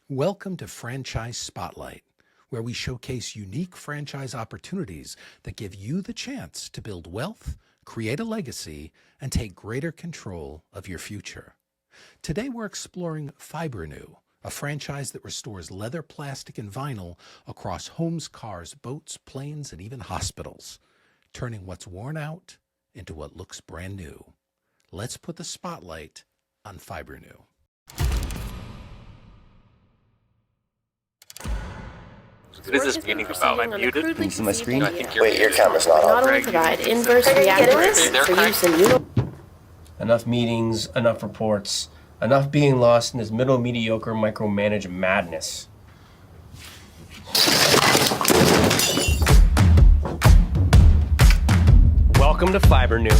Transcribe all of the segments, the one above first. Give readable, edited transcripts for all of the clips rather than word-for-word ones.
Welcome to Franchise Spotlight, where we showcase unique franchise opportunities that give you the chance to build wealth, create a legacy, and take greater control of your future. Today we're exploring Fibrenew, a franchise that restores leather, plastic, and vinyl across homes, cars, boats, planes, and even hospitals, turning what's worn out into what looks brand new. Let's put the spotlight on Fibrenew. What is this meeting about? Am I muted? Can you see my screen? I think you're Wait, your camera's not on. Not only provide inverse reactors for use in Enough meetings, enough reports, enough being lost in this middle mediocre micromanage madness. Welcome to Fibrenew.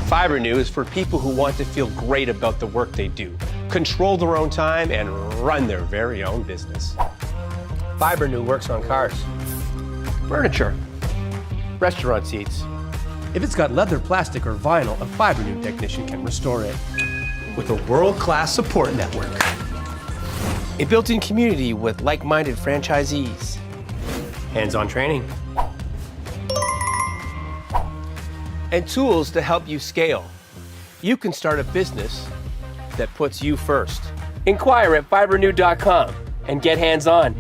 Fibrenew is for people who want to feel great about the work they do, control their own time, and run their very own business. Fibrenew works on cars, furniture, restaurant seats. If it's got leather, plastic, or vinyl, a Fibrenew technician can restore it with a world-class support network, a built-in community with like-minded franchisees, hands-on training, and tools to help you scale. You can start a business that puts you first. Inquire at fibrenew.com and get hands-on.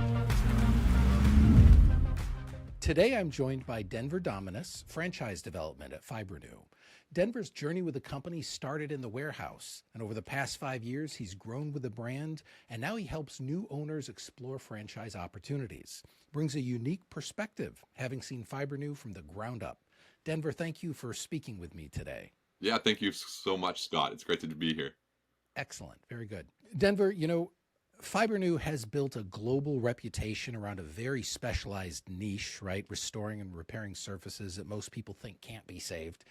Today I'm joined by Denver Dominus, franchise development at Fibrenew. Denver's journey with the company started in the warehouse, and over the past 5 years, he's grown with the brand, and now he helps new owners explore franchise opportunities. Brings a unique perspective, having seen Fibrenew from the ground up. Denver, thank you for speaking with me today. Yeah, thank you so much, Scott. It's great to be here. Excellent. Very good. Denver, Fibrenew has built a global reputation around a very specialized niche, right? Restoring and repairing surfaces that most people think can't be saved.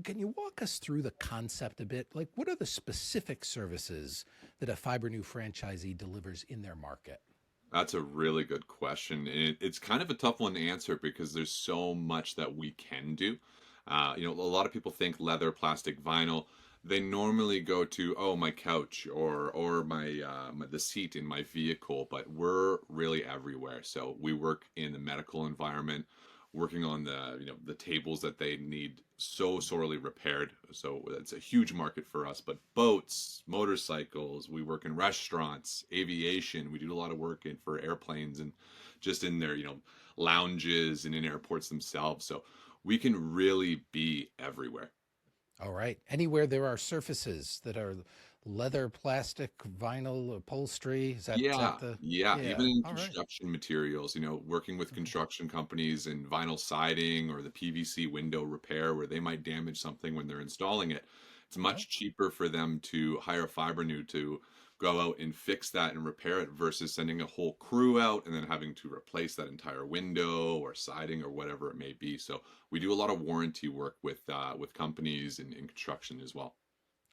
Can you walk us through the concept a bit? Like, what are the specific services that a Fibrenew franchisee delivers in their market? That's a really good question. And it's kind of a tough one to answer because there's so much that we can do. A lot of people think leather, plastic, vinyl. They normally go to, my couch or my the seat in my vehicle, but we're really everywhere. So we work in the medical environment, working on the tables that they need so sorely repaired. So that's a huge market for us. But boats, motorcycles, we work in restaurants, aviation. We do a lot of work for airplanes and just in their lounges and in airports themselves. So we can really be everywhere. All right. Anywhere there are surfaces that are leather, plastic, vinyl, upholstery, is that Yeah, the... yeah. Even in All right. construction materials, working with construction companies and vinyl siding or the PVC window repair where they might damage something when they're installing it. It's much cheaper for them to hire Fibrenew to go out and fix that and repair it versus sending a whole crew out and then having to replace that entire window or siding or whatever it may be. So we do a lot of warranty work with companies in construction as well.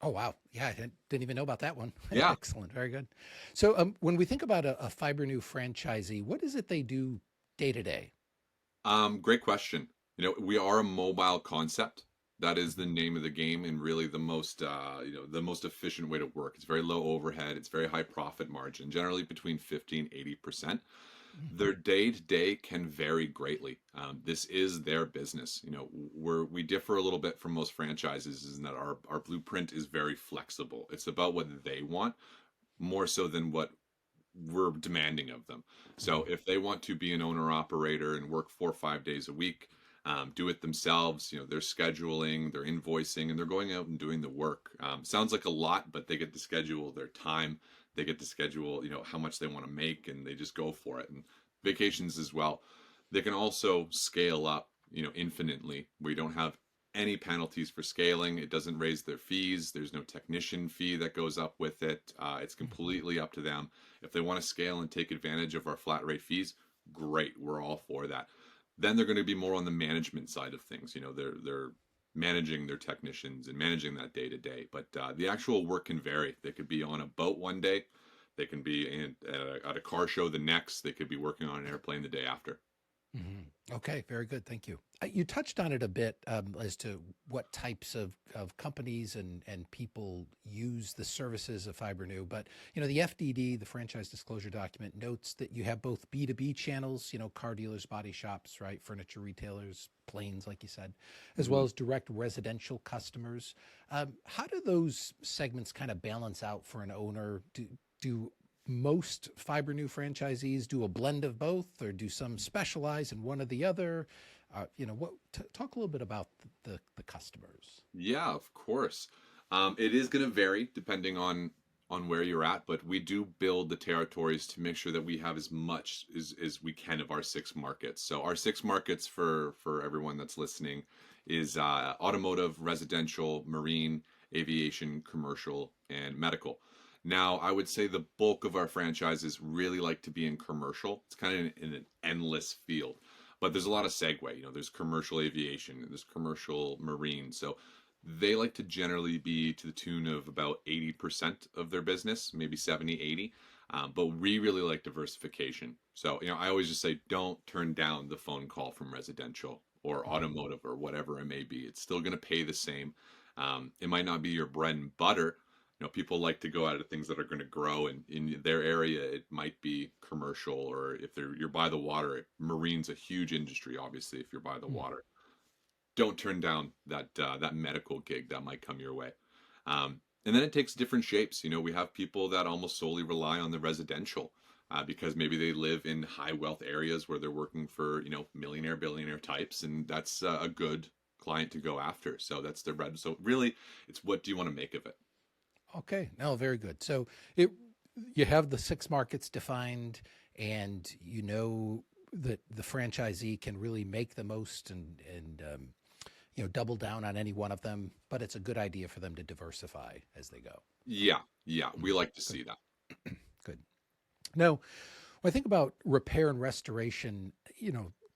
Oh, wow. Yeah, I didn't even know about that one. Yeah. Excellent. Very good. So when we think about a Fibrenew franchisee, what is it they do day to day? Great question. We are a mobile concept. That is the name of the game and really the most efficient way to work. It's very low overhead. It's very high profit margin, generally between 50 and 80%. Their day to day can vary greatly. This is their business. We differ a little bit from most franchises is that our blueprint is very flexible. It's about what they want more so than what we're demanding of them. So if they want to be an owner operator and work 4 or 5 days a week, do it themselves, they're scheduling, they're invoicing, and they're going out and doing the work. Sounds like a lot, but they get to schedule their time. They get to schedule, how much they want to make, and they just go for it. And vacations as well. They can also scale up, infinitely. We don't have any penalties for scaling. It doesn't raise their fees. There's no technician fee that goes up with it. It's completely up to them. If they want to scale and take advantage of our flat rate fees, great. We're all for that. Then they're going to be more on the management side of things. They're managing their technicians and managing that day to day. But the actual work can vary. They could be on a boat one day. They can be at a car show the next. They could be working on an airplane the day after. Okay, very good. Thank you. You touched on it a bit as to what types of companies and people use the services of Fibrenew. But, the FDD, the franchise disclosure document, notes that you have both B2B channels, car dealers, body shops, right? Furniture retailers, planes, like you said, as well as direct residential customers. How do those segments kind of balance out for an owner? Do most Fibrenew franchisees do a blend of both, or do some specialize in one or the other? Talk a little bit about the customers. Yeah, of course. It is going to vary depending on where you're at, but we do build the territories to make sure that we have as much as we can of our 6 markets. So our 6 markets for everyone that's listening is automotive, residential, marine, aviation, commercial, and medical. Now, I would say the bulk of our franchises really like to be in commercial. It's kind of in an endless field, but there's a lot of segue. There's commercial aviation and there's commercial marine. So they like to generally be to the tune of about 80% of their business, maybe 70, 80. But we really like diversification. So, I always just say, don't turn down the phone call from residential or automotive or whatever it may be. It's still going to pay the same. It might not be your bread and butter. People like to go out of things that are going to grow, and in their area, it might be commercial, or if you're by the water, marine's a huge industry. Obviously, if you're by the water, don't turn down that medical gig that might come your way. And then it takes different shapes. We have people that almost solely rely on the residential because maybe they live in high wealth areas where they're working for millionaire, billionaire types, and that's a good client to go after. So that's their bread. So really, it's what do you want to make of it? Okay, no, very good. So you have the 6 markets defined, and that the franchisee can really make the most and double down on any one of them. But it's a good idea for them to diversify as they go. Yeah, we like to see that. Good. Now, when I think about repair and restoration,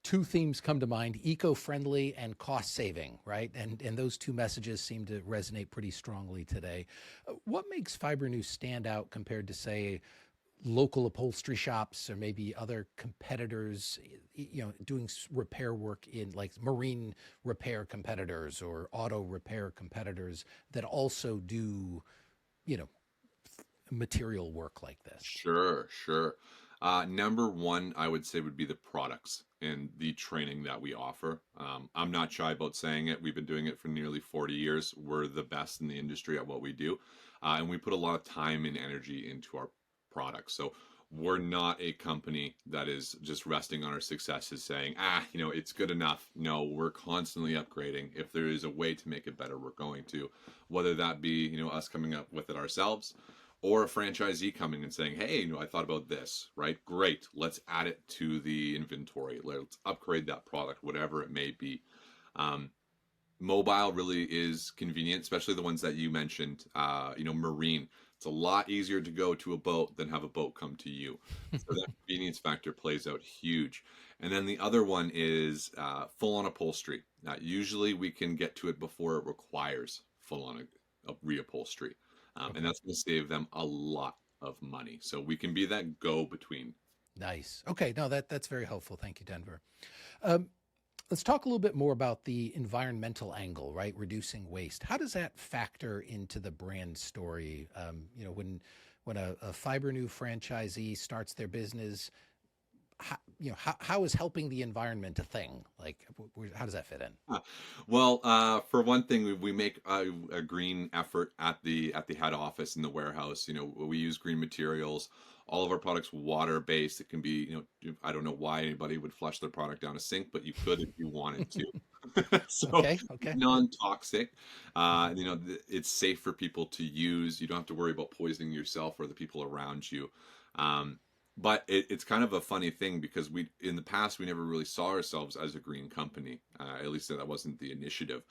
2 themes come to mind: eco-friendly and cost-saving, right? And those 2 messages seem to resonate pretty strongly today. What makes Fibrenew stand out compared to, say, local upholstery shops or maybe other competitors, doing repair work in like marine repair competitors or auto repair competitors that also do, material work like this? Sure. Number one, I would say, would be the products and the training that we offer. I'm not shy about saying it. We've been doing it for nearly 40 years. We're the best in the industry at what we do. And we put a lot of time and energy into our products. So we're not a company that is just resting on our successes saying, it's good enough. No, we're constantly upgrading. If there is a way to make it better, we're going to, whether that be, us coming up with it ourselves, or a franchisee coming and saying, hey, I thought about this, right? Great. Let's add it to the inventory. Let's upgrade that product, whatever it may be. Mobile really is convenient, especially the ones that you mentioned, marine. It's a lot easier to go to a boat than have a boat come to you. So that convenience factor plays out huge. And then the other one is full-on upholstery. Usually we can get to it before it requires full-on reupholstery. And that's going to save them a lot of money. So we can be that go-between. Nice. Okay. No, that's very helpful. Thank you, Denver. Let's talk a little bit more about the environmental angle, right? Reducing waste. How does that factor into the brand story? When a Fibrenew franchisee starts their business, how is helping the environment a thing? Like, how does that fit in? Well, for one thing, we make a green effort at the head office in the warehouse. We use green materials. All of our products water-based. It can be, I don't know why anybody would flush their product down a sink, but you could if you wanted to. So Okay. non-toxic. It's safe for people to use. You don't have to worry about poisoning yourself or the people around you. But it's kind of a funny thing because in the past, we never really saw ourselves as a green company. At least that wasn't the initiative.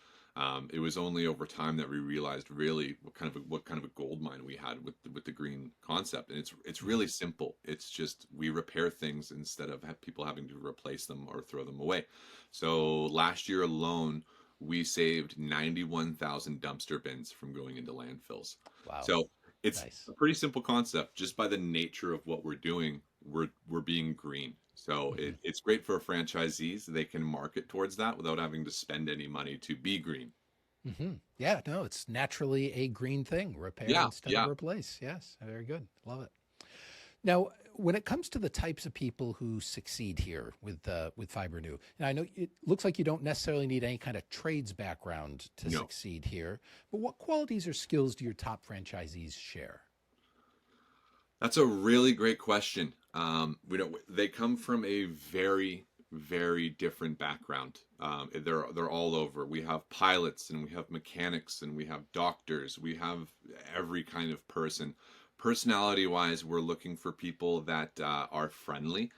It was only over time that we realized really what kind of a gold mine we had with the green concept. And it's really simple. It's just we repair things instead of people having to replace them or throw them away. So last year alone, we saved 91,000 dumpster bins from going into landfills. Wow. So it's nice. a pretty simple concept. Just by the nature of what we're doing, we're being green. So Hmm. it's great for franchisees. They can market towards that without having to spend any money to be green. Hmm. Yeah, no, it's naturally a green thing, repair Yeah, instead of yeah. replace. Yes, very good. Love it. Now, when it comes to the types of people who succeed here with Fibrenew, and I know it looks like you don't necessarily need any kind of trades background to No. succeed here, but what qualities or skills do your top franchisees share? That's a really great question. They come from a very, very different background. They're all over. We have pilots and we have mechanics and we have doctors. We have every kind of person. Personality wise, we're looking for people that are friendly.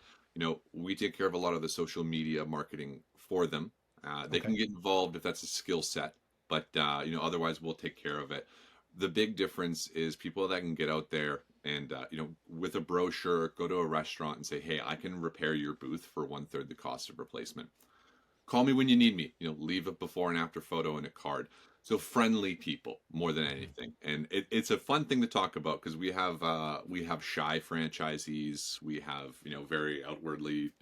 We take care of a lot of the social media marketing for them. They can Okay. get involved if that's a skill set, but otherwise we'll take care of it. The big difference is people that can get out there and with a brochure, go to a restaurant and say, hey, I can repair your booth for 1/3 the cost of replacement. Call me when you need me. Leave a before and after photo and a card. So friendly people more than Hmm. anything, and it's a fun thing to talk about because we have shy franchisees, we have very outwardly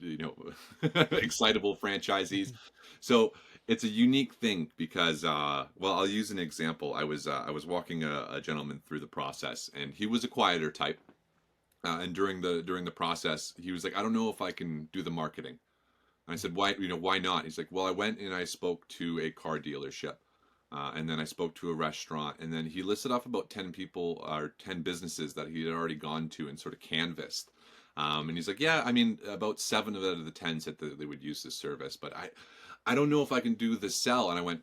excitable franchisees. Hmm. So it's a unique thing because well, I'll use an example. I was walking a gentleman through the process, and he was a quieter type. And during the process, he was like, I don't know if I can do the marketing. I said, why not? He's like, well, I went and I spoke to a car dealership. And then I spoke to a restaurant, and then he listed off about 10 people or 10 businesses that he had already gone to and sort of canvassed. And he's like, yeah, I mean, about 7 out of the 10 said that they would use this service, but I don't know if I can do the sell. And I went,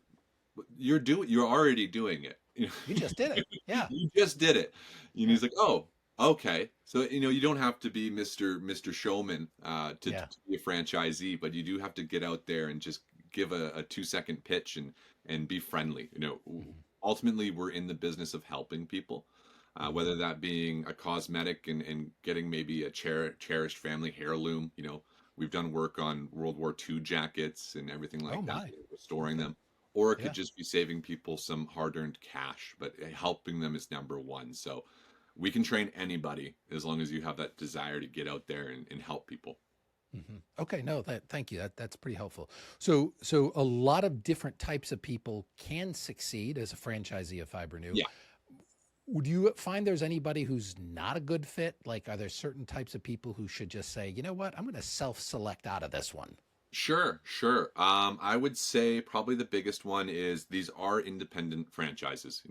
you're already doing it. You just did it. Yeah. You just did it. And Yeah. he's like, oh, okay. So you don't have to be Mr. Showman Yeah. to be a franchisee, but you do have to get out there and just give a 2-second pitch and be friendly. Hmm. Ultimately, we're in the business of helping people, Hmm. whether that being a cosmetic and getting maybe a cherished family heirloom. We've done work on World War II jackets and everything Oh like that, my. restoring Okay. them. Or it could Yeah. just be saving people some hard-earned cash, but helping them is number one. So we can train anybody as long as you have that desire to get out there and help people. Hmm. Okay, no, thank you. That's pretty helpful. So a lot of different types of people can succeed as a franchisee of Fibrenew. Yeah. Would you find there's anybody who's not a good fit? Like, are there certain types of people who should just say, you know what, I'm going to self-select out of this one? Sure, sure. I would say probably the biggest one is these are independent franchises.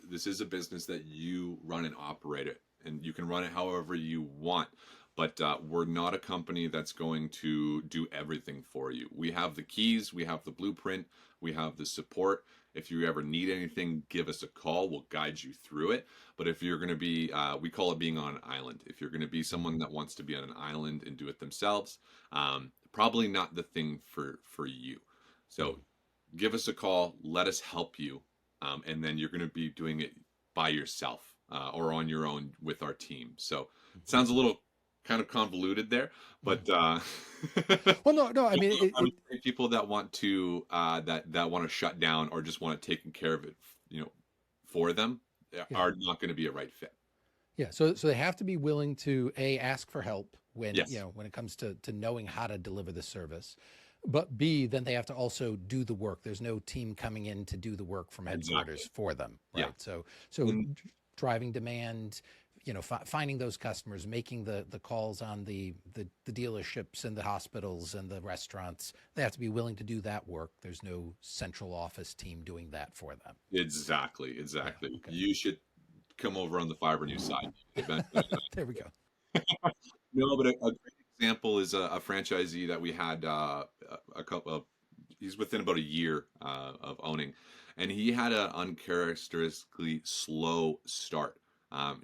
This is a business that you run and operate it, and you can run it however you want. But we're not a company that's going to do everything for you. We have the keys, we have the blueprint, we have the support. If you ever need anything, give us a call. We'll guide you through it. But if you're going to be, we call it being on an island. If you're going to be someone that wants to be on an island and do it themselves, probably not the thing for you. So give us a call, let us help you, and then you're going to be doing it by yourself or on your own with our team. So it sounds a little kind of convoluted there, but Well, no. I mean, I would say people that want to that want to shut down or just want it taken care of it, for them, yeah. are not going to be a right fit. Yeah, so they have to be willing to ask for help when Yes, when it comes to knowing how to deliver the service, but B, then they have to also do the work. There's no team coming in to do the work from headquarters exactly. for them, Yeah. right? So And driving demand, finding those customers, making the calls on the dealerships and the hospitals and the restaurants. They have to be willing to do that work. There's no central office team doing that for them. exactly, Yeah. exactly. Okay. You should come over on the Fibrenew side eventually. There we go. No, but a great example is a franchisee that we had a couple of. He's within about a year of owning, and he had an uncharacteristically slow start.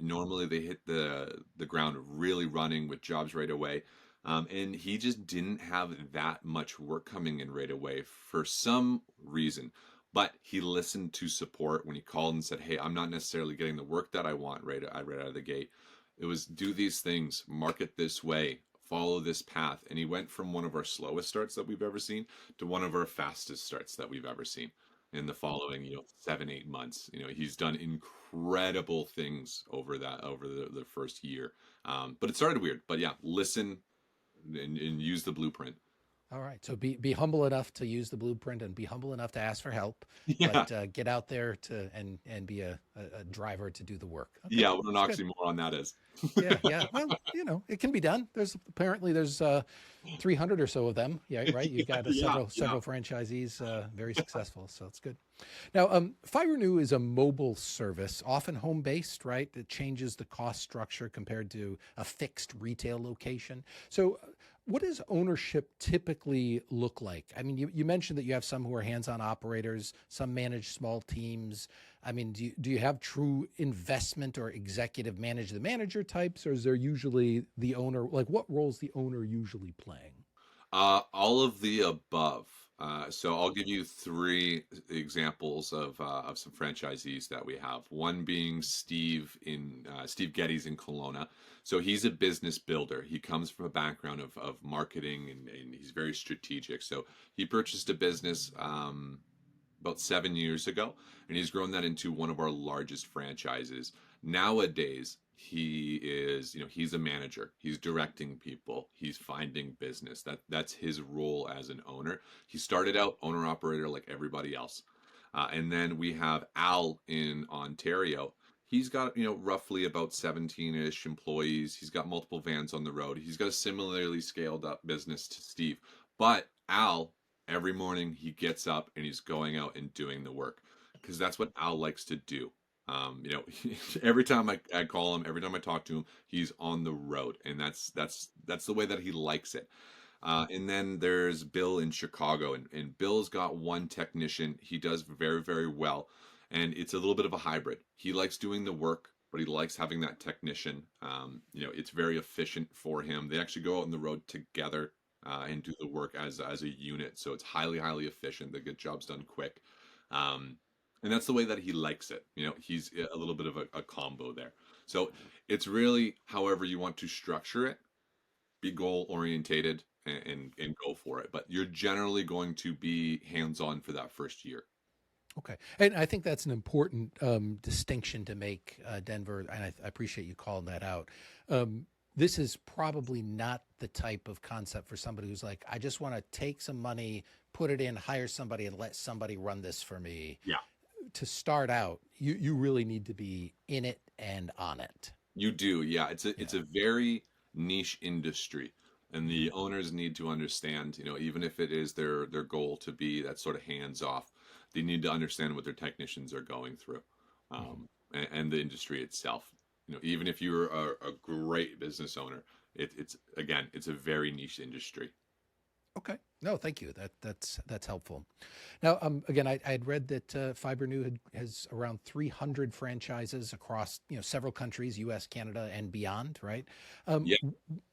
Normally, they hit the ground really running with jobs right away, and he just didn't have that much work coming in right away for some reason. But he listened to support when he called and said, "Hey, I'm not necessarily getting the work that I want right out of the gate. It was do these things, market this way, follow this path." And he went from one of our slowest starts that we've ever seen to one of our fastest starts that we've ever seen in the following, 7, 8 months. He's done incredible things over the first year. But it started weird. But yeah, listen, and use the blueprint. All right. So be humble enough to use the blueprint and be humble enough to ask for help, Yeah. but get out there to and be a driver to do the work. Okay, Yeah, what an that's good. oxymoron that is. Yeah. Well, it can be done. There's 300 or so of them. Yeah, right. You've got several franchisees, very successful. So it's good. Now, Fibrenew is a mobile service, often home based, right? It changes the cost structure compared to a fixed retail location. So, what does ownership typically look like? I mean, you mentioned that you have some who are hands-on operators, some manage small teams. I mean, do you have true investment or executive manage the manager types, or is there usually the owner? Like, what roles the owner usually playing? All of the above. So I'll give you three examples of some franchisees that we have. One being Steve Geddes in Kelowna. So he's a business builder. He comes from a background of marketing and he's very strategic. So he purchased a business about 7 years ago, and he's grown that into one of our largest franchises. Nowadays, he's a manager. He's directing people. He's finding business. That's his role as an owner. He started out owner operator like everybody else. And then we have Al in Ontario. He's got, roughly about 17-ish employees. He's got multiple vans on the road. He's got a similarly scaled up business to Steve. But Al, every morning he gets up and he's going out and doing the work because that's what Al likes to do. Every time I call him, every time I talk to him, he's on the road, and that's the way that he likes it. And then there's Bill in Chicago, and Bill's got one technician. He does very, very well, and it's a little bit of a hybrid. He likes doing the work, but he likes having that technician. It's very efficient for him. They actually go out on the road together and do the work as a unit, so it's highly, highly efficient. They get jobs done quick. And that's the way that he likes it. He's a little bit of a combo there. So it's really however you want to structure it, be goal orientated and go for it. But you're generally going to be hands-on for that first year. Okay. And I think that's an important distinction to make, Denver, and I appreciate you calling that out. This is probably not the type of concept for somebody who's like, I just want to take some money, put it in, hire somebody, and let somebody run this for me. Yeah. To start out, you really need to be in it and on it. You do, yeah. It's a very niche industry, and the owners need to understand. Even if it is their goal to be that sort of hands off, they need to understand what their technicians are going through, and the industry itself. Even if you're a great business owner, it's a very niche industry. Okay. No, thank you. That's helpful. Now, again, I had read that Fibrenew has around 300 franchises across several countries, U.S., Canada, and beyond. Right? Yeah.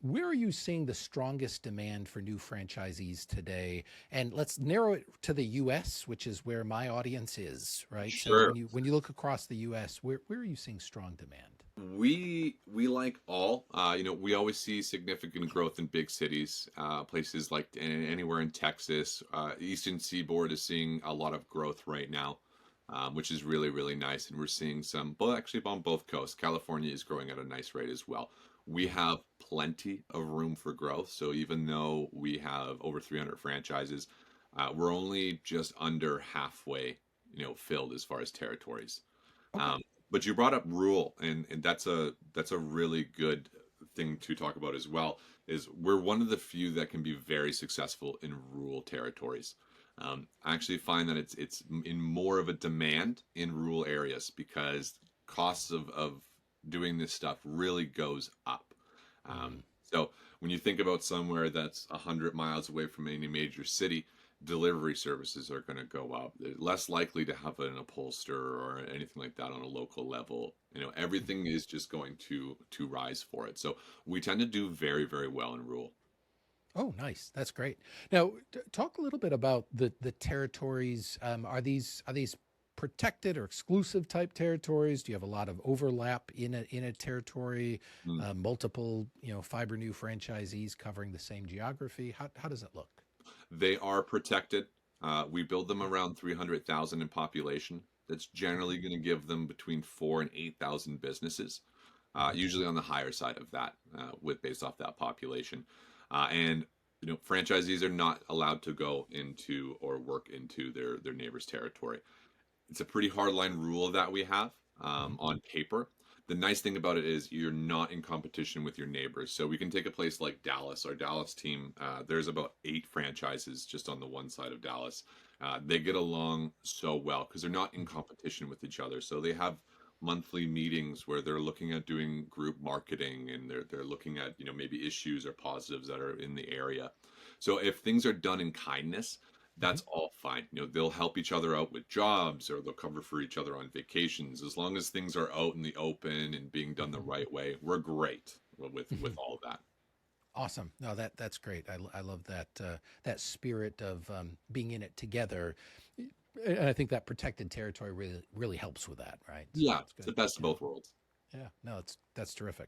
Where are you seeing the strongest demand for new franchisees today? And let's narrow it to the U.S., which is where my audience is. Right? Sure. So when you look across the U.S., where are you seeing strong demand? We like all. We always see significant growth in big cities, places like anywhere in Texas. Eastern Seaboard is seeing a lot of growth right now, which is really, really nice. And we're seeing some, actually on both coasts. California is growing at a nice rate as well. We have plenty of room for growth. So even though we have over 300 franchises, we're only just under halfway, filled as far as territories. Okay. But you brought up rural, and that's a really good thing to talk about as well. Is we're one of the few that can be very successful in rural territories. I actually find that it's in more of a demand in rural areas because costs of doing this stuff really goes up. So when you think about somewhere that's 100 miles away from any major city, delivery services are going to go up. They're less likely to have an upholsterer or anything like that on a local level. Everything is just going to rise for it. So we tend to do very, very well in rural. Oh, nice. That's great. Now, talk a little bit about the territories. Are these protected or exclusive type territories? Do you have a lot of overlap in a territory? Multiple, Fibrenew franchisees covering the same geography? How does it look? They are protected. We build them around 300,000 in population. That's generally going to give them between 4,000 and 8,000 businesses, usually on the higher side of that, based off that population. And franchisees are not allowed to go into or work into their neighbor's territory. It's a pretty hardline rule that we have on paper. The nice thing about it is you're not in competition with your neighbors. So we can take a place like Dallas. Our Dallas team, there's about 8 franchises just on the one side of Dallas. They get along so well because they're not in competition with each other. So they have monthly meetings where they're looking at doing group marketing, and they're looking at maybe issues or positives that are in the area. So if things are done in kindness, that's all fine. They'll help each other out with jobs, or they'll cover for each other on vacations. As long as things are out in the open and being done the right way, we're great with all of that. Awesome. No, that's great. I love that that spirit of being in it together, and I think that protected territory really helps with that, right? So Yeah, that's it's good. the best of both worlds. Yeah. No, that's terrific.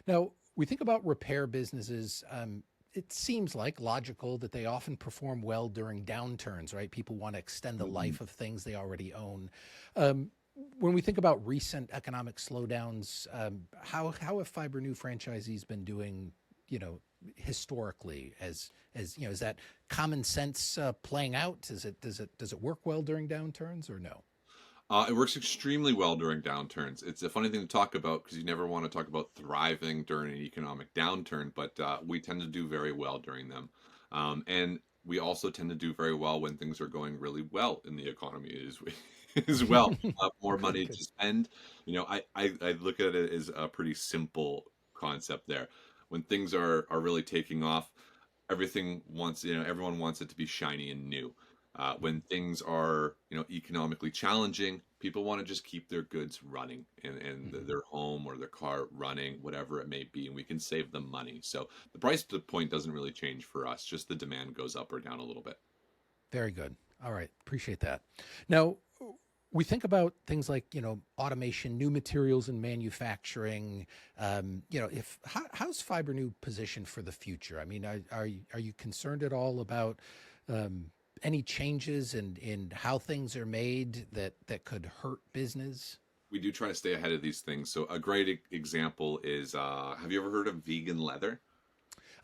Now we think about repair businesses. It seems like logical that they often perform well during downturns, right? People want to extend the life of things they already own. When we think about recent economic slowdowns, how have Fibrenew franchisees been doing? Historically, as is that common sense playing out? Does it work well during downturns or no? It works extremely well during downturns. It's a funny thing to talk about because you never want to talk about thriving during an economic downturn, but we tend to do very well during them. And we also tend to do very well when things are going really well in the economy as well. More money to spend. I look at it as a pretty simple concept there. When things are really taking off, everyone wants it to be shiny and new. When things are economically challenging, people want to just keep their goods running and their home or their car running, whatever it may be, and we can save them money. So the price point doesn't really change for us, just the demand goes up or down a little bit. Very good. All right, appreciate that. Now we think about things like automation, new materials in manufacturing. How's Fibrenew positioned for the future? I mean, are you concerned at all about any changes in how things are made that could hurt business? We do try to stay ahead of these things. So a great example is, have you ever heard of vegan leather?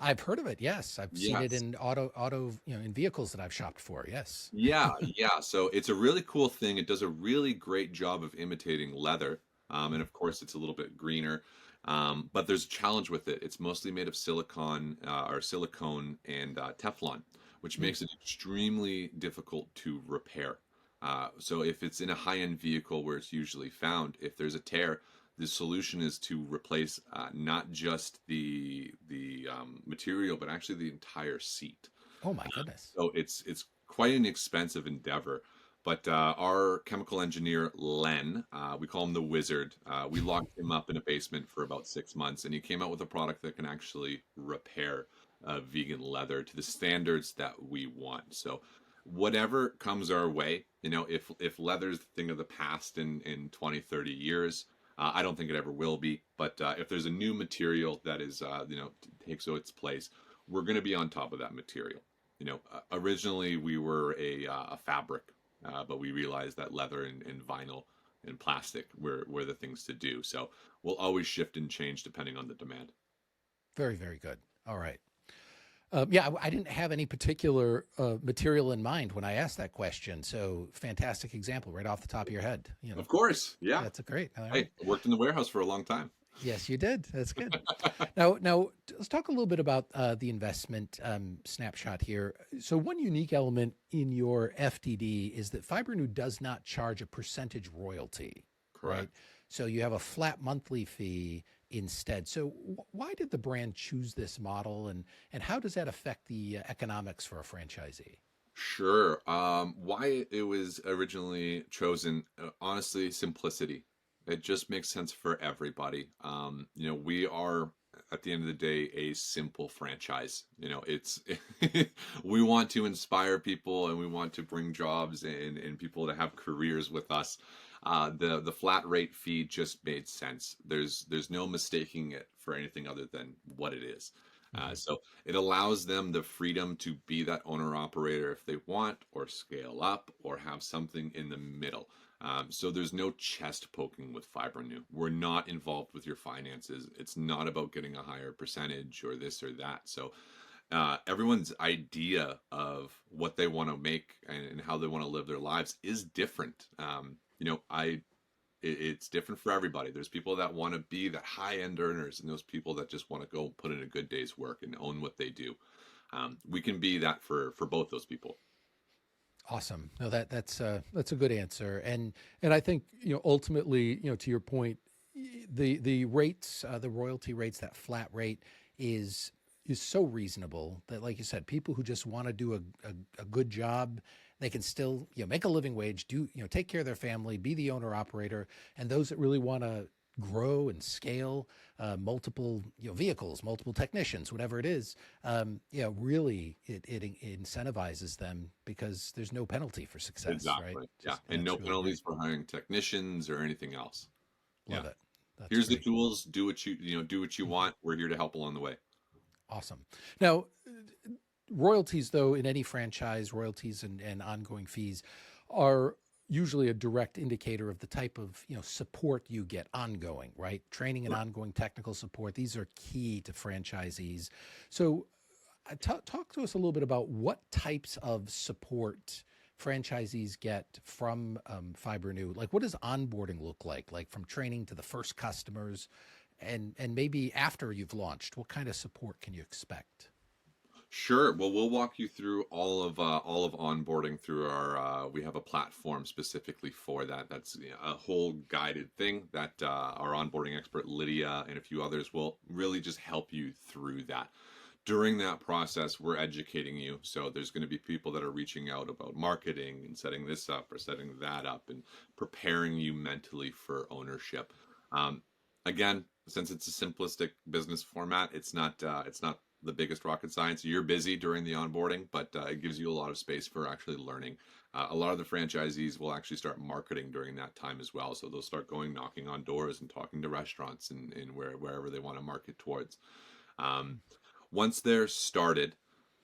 I've heard of it. Yes, I've seen it Yes. in auto in vehicles that I've shopped for. Yes. Yeah, yeah. So it's a really cool thing. It does a really great job of imitating leather. And of course, it's a little bit greener. But there's a challenge with it. It's mostly made of silicone and Teflon, which makes it extremely difficult to repair. So if it's in a high-end vehicle where it's usually found, if there's a tear, the solution is to replace not just the material, but actually the entire seat. Oh my goodness. So it's quite an expensive endeavor. But our chemical engineer, Len, we call him the wizard, we locked him up in a basement for about 6 months, and he came out with a product that can actually repair vegan leather to the standards that we want. So whatever comes our way, if leather's the thing of the past in 20, 30 years, I don't think it ever will be. But if there's a new material that is, takes its place, we're going to be on top of that material. Originally we were a fabric, but we realized that leather and vinyl and plastic were the things to do. So we'll always shift and change depending on the demand. Very, very good. All right. I didn't have any particular material in mind when I asked that question. So fantastic example right off the top of your head. Of course, yeah. That's a great. All Hey, right. I worked in the warehouse for a long time. Yes, you did. That's good. Now let's talk a little bit about the investment snapshot here. So one unique element in your FDD is that Fibrenew does not charge a percentage royalty. Correct. Right? So you have a flat monthly fee instead. So why did the brand choose this model, and how does that affect the economics for a franchisee? Sure. Why it was originally chosen, honestly, simplicity. It just makes sense for everybody. We are at the end of the day a simple franchise. It's we want to inspire people and we want to bring jobs and people to have careers with us. The flat rate fee just made sense. There's no mistaking it for anything other than what it is. So it allows them the freedom to be that owner operator if they want, or scale up, or have something in the middle. So there's no chest poking with Fibrenew. We're not involved with your finances. It's not about getting a higher percentage or this or that. So everyone's idea of what they want to make and how they want to live their lives is different. It's different for everybody. There's people that want to be the high-end earners, and those people that just want to go put in a good day's work and own what they do. We can be that for both those people. Awesome. No, that's a good answer. And I think, ultimately, to your point, the rates, the royalty rates, that flat rate is so reasonable that, like you said, people who just want to do a good job, they can still, make a living wage, take care of their family, be the owner operator. And those that really want to grow and scale multiple vehicles, multiple technicians, whatever it is, really it incentivizes them because there's no penalty for success. Exactly. Right? Yeah. And no penalties for hiring technicians or anything else. Love it. That's Here's great. the tools. Do what you want. We're here to help along the way. Awesome. Now, royalties, though, in any franchise, royalties and ongoing fees are usually a direct indicator of the type of support you get ongoing, right? Training and ongoing technical support. These are key to franchisees. So talk to us a little bit about what types of support franchisees get from Fibrenew. Like, what does onboarding look like from training to the first customers, and maybe after you've launched, what kind of support can you expect? Sure. Well, we'll walk you through all of onboarding through our. We have a platform specifically for that. That's a whole guided thing that our onboarding expert Lydia and a few others will really just help you through that. During that process, we're educating you. So there's going to be people that are reaching out about marketing and setting this up or setting that up and preparing you mentally for ownership. Again, since it's a simplistic business format, it's not the biggest rocket science. You're busy during the onboarding, but it gives you a lot of space for actually learning. A lot of the franchisees will actually start marketing during that time as well. So they'll start going knocking on doors and talking to restaurants and wherever they want to market towards. Once they're started,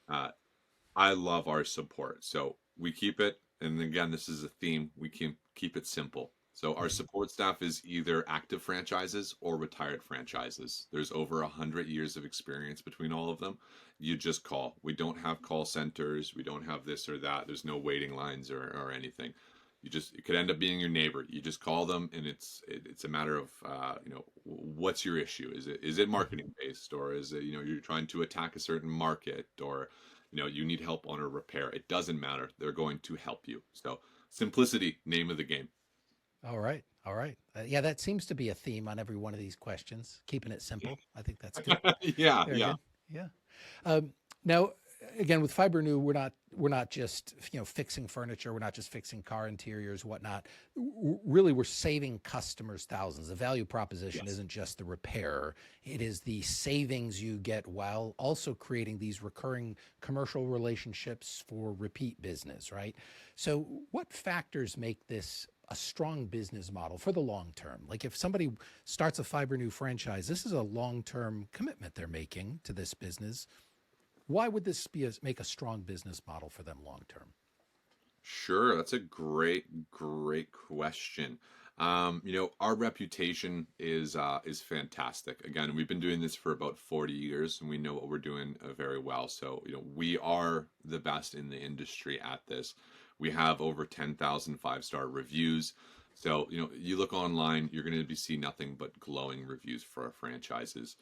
I love our support. So we keep it, and again, this is a theme, we can keep it simple. So our support staff is either active franchises or retired franchises. There's over 100 years of experience between all of them. You just call. We don't have call centers. We don't have this or that. There's no waiting lines or anything. It could end up being your neighbor. You just call them, and it's a matter of what's your issue? Is it marketing based, or is it you're trying to attack a certain market, or you need help on a repair? It doesn't matter. They're going to help you. So simplicity, name of the game. All right. Yeah, that seems to be a theme on every one of these questions. Keeping it simple. I think that's good. Yeah. Very good. Yeah. Now, again, with Fibrenew, we're not just fixing furniture. We're not just fixing car interiors, whatnot. Really, we're saving customers thousands. The value proposition isn't just the repair; it is the savings you get while also creating these recurring commercial relationships for repeat business. Right. So, what factors make this a strong business model for the long term? Like, if somebody starts a Fibrenew franchise, this is a long-term commitment they're making to this business. Why would this make a strong business model for them long term? Sure, that's a great question. Our reputation is fantastic. Again, we've been doing this for about 40 years, and we know what we're doing very well. So, we are the best in the industry at this. We have over 10,000 five-star reviews. So, you look online, you're going to see nothing but glowing reviews for our franchises.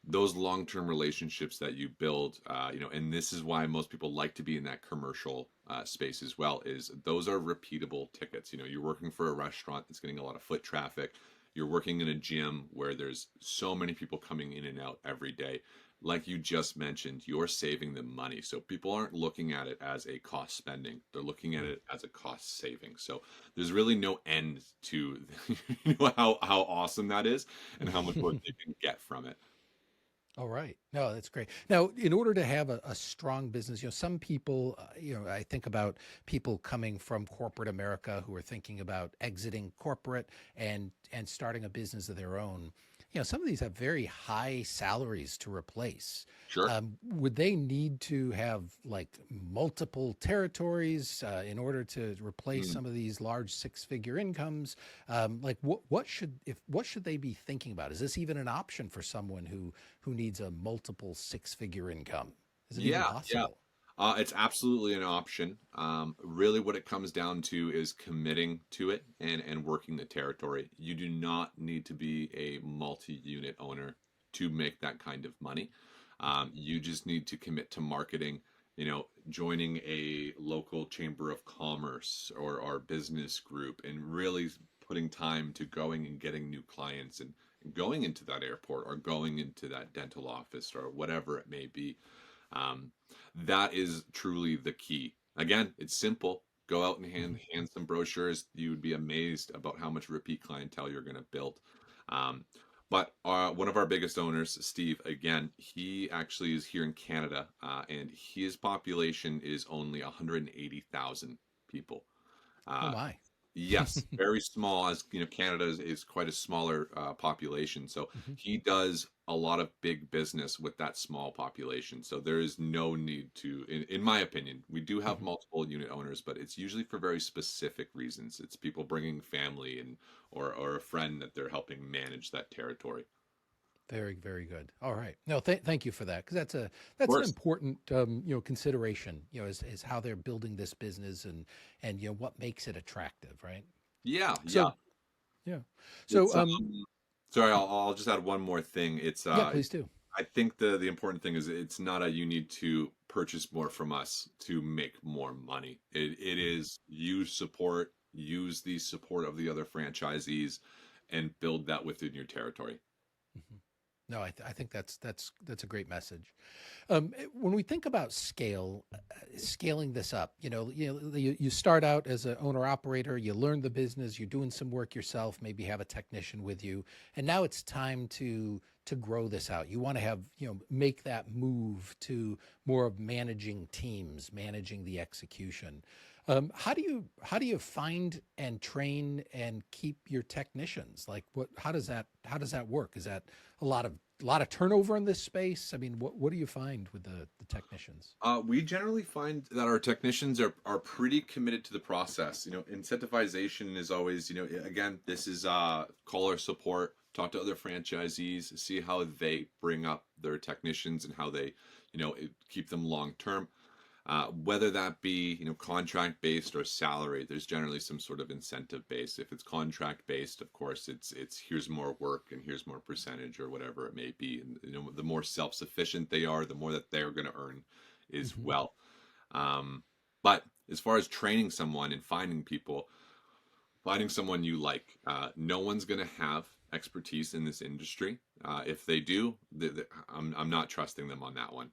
Those long-term relationships that you build, and this is why most people like to be in that commercial space as well, is those are repeatable tickets. You're working for a restaurant that's getting a lot of foot traffic. You're working in a gym where there's so many people coming in and out every day. Like you just mentioned, you're saving them money. So people aren't looking at it as a cost spending. They're looking at it as a cost saving. So there's really no end to how awesome that is and how much work they can get from it. All right. No, that's great. Now, in order to have a strong business, some people, I think about people coming from corporate America who are thinking about exiting corporate and starting a business of their own. Some of these have very high salaries to replace. Sure. Would they need to have like multiple territories in order to replace some of these large six-figure incomes? Like what should they be thinking about? Is this even an option for someone who needs a multiple six-figure income? Is it even Yeah, yeah. possible? It's absolutely an option. Really, what it comes down to is committing to it and working the territory. You do not need to be a multi-unit owner to make that kind of money. You just need to commit to marketing, joining a local chamber of commerce or business group, and really putting time to going and getting new clients and going into that airport or going into that dental office or whatever it may be. Um, that is truly the key. Again, it's simple. Go out and hand some brochures. You would be amazed about how much repeat clientele you're going to build. Um, but one of our biggest owners, Steve, again, he actually is here in Canada, and his population is only 180,000 people. Oh Uh, my. Yes, very small. As you know, Canada is quite a smaller population, so Mhm. he does a lot of big business with that small population. So there is no need to, in my opinion, we do have Mhm. multiple unit owners, but it's usually for very specific reasons. It's people bringing family and or a friend that they're helping manage that territory. Very, very good. All right. No, thank you for that, because Of that's an course. important consideration. Is how they're building this business and what makes it attractive, right? Yeah, yeah. So yeah. So It's sorry, I'll just add one more thing. It's yeah, please do. I think the important thing is it's not a you need to purchase more from us to make more money. It is use the support of the other franchisees and build that within your territory. Mhm. No, I think that's a great message. When we think about scaling this up, you start out as an owner operator, you learn the business, you're doing some work yourself, maybe have a technician with you, and now it's time to grow this out. You want to have make that move to more of managing teams, managing the execution. How do you find and train and keep your technicians? Like how does that work? Is that a lot of turnover in this space? I mean, what do you find with the technicians? We generally find that our technicians are pretty committed to the process. Incentivization is always, again, this is call our support, talk to other franchisees, see how they bring up their technicians and how they, keep them long term. Whether that be contract based or salary, there's generally some sort of incentive based. If it's contract based, of course, it's here's more work and here's more percentage or whatever it may be. And the more self sufficient they are, the more that they're going to earn as Hmm. well. Um, but as far as training someone and finding someone you like, no one's going to have expertise in this industry. If they do, I'm not trusting them on that one.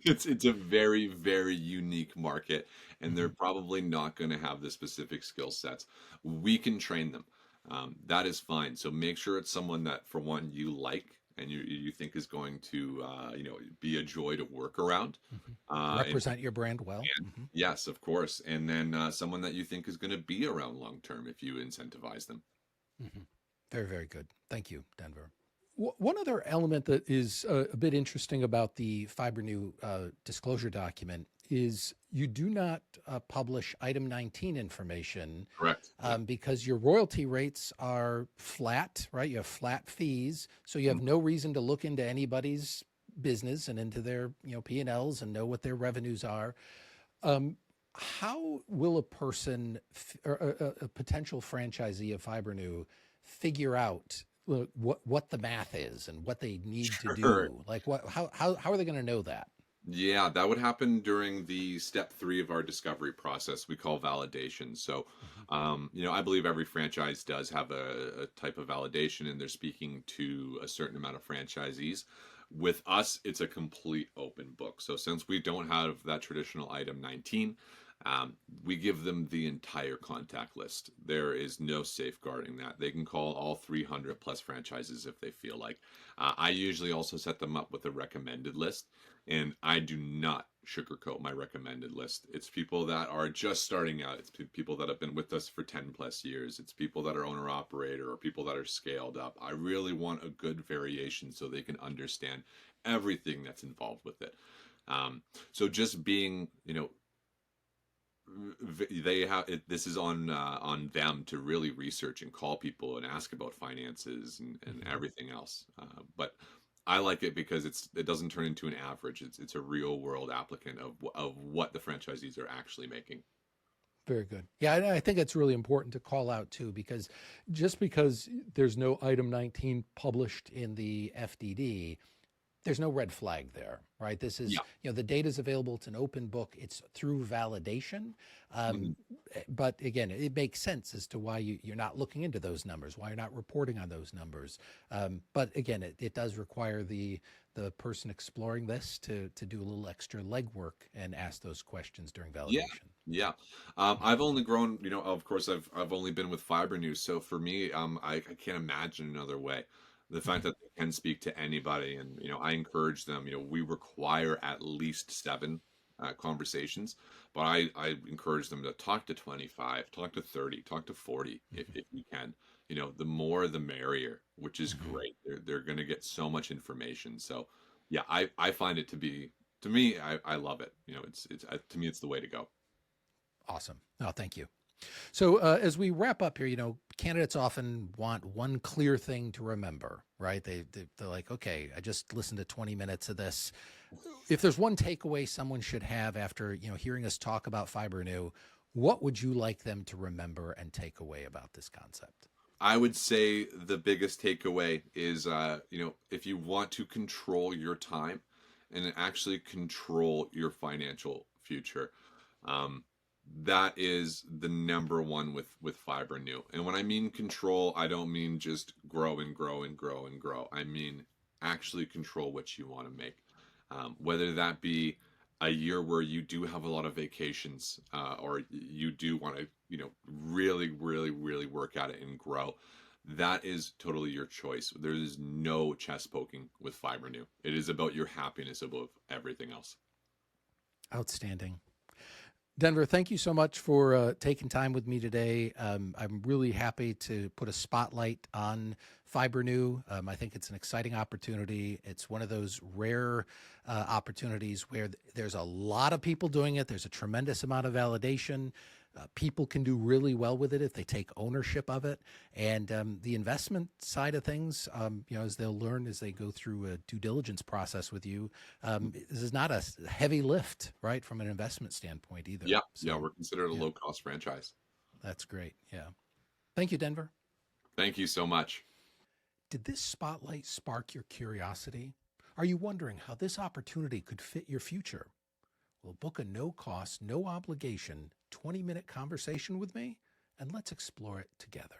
It's a very, very unique market, and they're Hmm. probably not going to have the specific skill sets. We can train them. That is fine. So make sure it's someone that, for one, you like and you think is going to, be a joy to work around. And Represent your brand well. Hmm. yes, of course. And then someone that you think is going to be around long term if you incentivize them. Hmm. Very, very good. Thank you, Denver. One other element that is a bit interesting about the Fibrenew disclosure document is you do not publish item 19 information Correct. Yeah. because your royalty rates are flat, right? You have flat fees, so you have no reason to look into anybody's business and into their P&Ls and know what their revenues are. How will a person or a potential franchisee of Fibrenew figure out what the math is and what they need to Sure. do? Like how are they going to know that? Yeah, that would happen during the step 3 of our discovery process we call validation. So, Mhm. I believe every franchise does have a type of validation, and they're speaking to a certain amount of franchisees. With us, it's a complete open book. So, since we don't have that traditional item 19, we give them the entire contact list. There is no safeguarding that. They can call all 300 plus franchises if they feel like. I usually also set them up with a recommended list, and I do not sugarcoat my recommended list. It's people that are just starting out. It's people that have been with us for 10 plus years. It's people that are owner operator or people that are scaled up. I really want a good variation so they can understand everything that's involved with it. So just being, they have it, this is on them to really research and call people and ask about finances and Mhm. everything else. But I like it because it doesn't turn into an average. It's a real world applicant of what the franchisees are actually making. Very good. Yeah, I think it's really important to call out too, because just because there's no item 19 published in the FDD, there's no red flag there, right? This is, Yeah. the data is available. It's an open book. It's through validation. Mhm. But again, it makes sense as to why you're not looking into those numbers, why you're not reporting on those numbers. But again, it does require the person exploring this to do a little extra legwork and ask those questions during Yeah. validation. Yeah. I've only grown, of course, I've only been with Fibrenew. So for me, I can't imagine another way. The fact that they can speak to anybody, and I encourage them. We require at least 7 conversations, but I encourage them to talk to 25, talk to 30, talk to 40 if you can. The more the merrier, which is Mhm. great. They're going to get so much information. So yeah, I find it to be, to me, I love it. To me, it's the way to go. Awesome. No, thank you. So as we wrap up here, candidates often want one clear thing to remember, right? They're like, okay, I just listened to 20 minutes of this. If there's one takeaway someone should have after, hearing us talk about Fibrenew, what would you like them to remember and take away about this concept? I would say the biggest takeaway is, if you want to control your time and actually control your financial future, um, that is the number one with Fibrenew. And when I mean control, I don't mean just grow and grow and grow and grow. I mean actually control what you want to make, whether that be a year where you do have a lot of vacations, or you do want to, really, really, really work at it and grow. That is totally your choice. There is no chest poking with Fibrenew. It is about your happiness above everything else. Outstanding. Denver, thank you so much for taking time with me today. I'm really happy to put a spotlight on Fibrenew. I think it's an exciting opportunity. It's one of those rare opportunities where there's a lot of people doing it. There's a tremendous amount of validation. People can do really well with it if they take ownership of it. And the investment side of things, as they'll learn as they go through a due diligence process with you, this is not a heavy lift, right, from an investment standpoint either. Yeah, So, yeah, we're considered a yeah, low-cost franchise. that's great. Yeah. Thank you, Denver. Thank you so much. Did this spotlight spark your curiosity? Are you wondering how this opportunity could fit your future? Well, book a no-cost, no obligation 20-minute conversation with me, and let's explore it together.